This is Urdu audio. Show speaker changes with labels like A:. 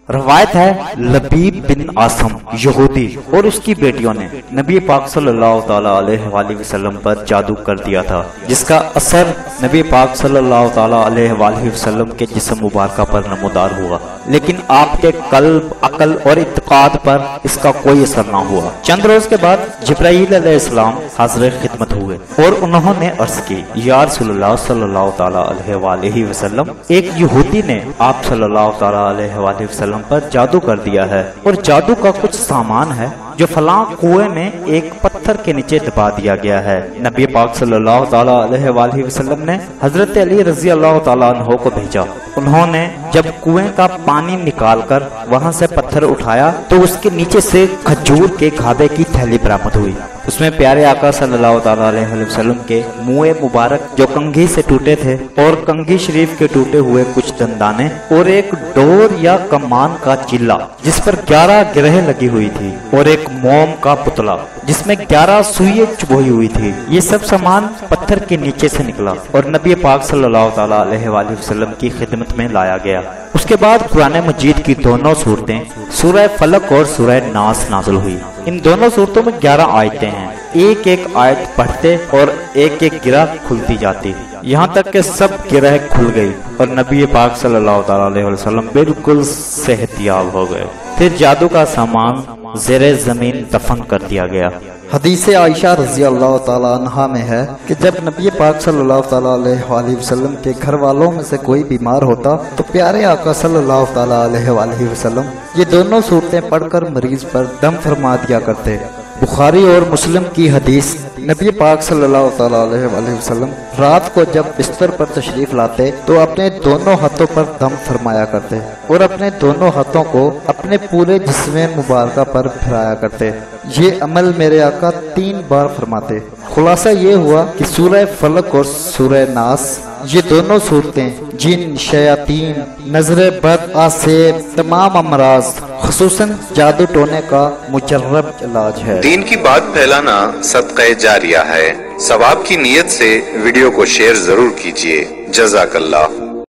A: روایت ہے لبیب بن عاصم یہودی اور اس کی بیٹیوں نے نبی پاک صلی اللہ تعالی علیہ وآلہ وسلم پر جادو کر دیا تھا، جس کا اثر نبی پاک صلی اللہ تعالی علیہ وآلہ وسلم کے جسم مبارکہ پر نمودار ہوا، لیکن آپ کے قلب، عقل اور اعتقاد پر اس کا کوئی اثر نہ ہوا۔ چند روز کے بعد جبرائیل علیہ السلام حاضر خدمت ہوئے اور انہوں نے عرض کی، یا رسول اللہ صلی اللہ تعالی علیہ وآلہ وسلم، ایک یہودی نے آپ صلی اللہ تعالی علیہ وآلہ وسلم پر جادو کر دیا ہے، اور جادو کا کچھ سامان ہے جو فلاں کنویں میں ایک پتھر کے نیچے دبا دیا گیا ہے۔ نبی پاک صلی اللہ تعالی علیہ وآلہ وسلم نے حضرت علی رضی اللہ تعالیٰ عنہ کو بھیجا۔ انہوں نے جب کنویں کا پانی نکال کر وہاں سے پتھر اٹھایا تو اس کے نیچے سے کھجور کے گھابے کی تھیلی برآمد ہوئی۔ اس میں پیارے آقا صلی اللہ تعالیٰ علیہ وسلم کے منہ مبارک جو کنگھی سے ٹوٹے تھے، اور کنگھی شریف کے ٹوٹے ہوئے کچھ دندانے، اور ایک ڈور یا کمان کا چلا جس پر 11 گرہیں لگی ہوئی تھی، اور ایک موم کا پتلا جس میں 11 سوئیں چبھوئی ہوئی تھی۔ یہ سب سامان پتھر کے نیچے سے نکلا اور نبی پاک صلی اللہ تعالیٰ علیہ وآلہ وسلم کی خدمت میں لایا گیا۔ اس کے بعد قرآن مجید کی دونوں صورتیں سورہ فلق اور سورہ ناس نازل ہوئی۔ ان دونوں صورتوں میں 11 آیتیں ہیں، ایک ایک آیت پڑھتے اور ایک ایک گرہ کھلتی جاتی، یہاں تک کہ سب گرہ کھل گئی اور نبی پاک صلی اللہ تعالیٰ علیہ وسلم بالکل صحت یاب ہو گئے۔ پھر جادو کا سامان زیر زمین دفن کر دیا گیا۔
B: حدیث عائشہ رضی اللہ تعالی عنہا میں ہے کہ جب نبی پاک صلی اللہ تعالی علیہ وآلہ وسلم کے گھر والوں میں سے کوئی بیمار ہوتا تو پیارے آقا صلی اللہ تعالی علیہ وآلہ وسلم یہ دونوں صورتیں پڑھ کر مریض پر دم فرما دیا کرتے۔ بخاری اور مسلم کی حدیث، نبی پاک صلی اللہ تعالی علیہ وآلہ وسلم رات کو جب بستر پر تشریف لاتے تو اپنے دونوں ہاتھوں پر دم فرمایا کرتے اور اپنے دونوں ہاتھوں کو اپنے پورے جسم مبارکہ پر پھرایا کرتے۔ یہ عمل میرے آقا 3 بار فرماتے۔ خلاصہ یہ ہوا کہ سورہ فلق اور سورہ ناس یہ دونوں صورتیں جن، شیاطین، نظر بد، آسیب، تمام امراض، خصوصاً جادو ٹونے کا مجرب علاج ہے۔
C: دین کی بات پھیلانا صدقہ جاریہ ہے۔ ثواب کی نیت سے ویڈیو کو شیئر ضرور کیجیے۔ جزاک اللہ۔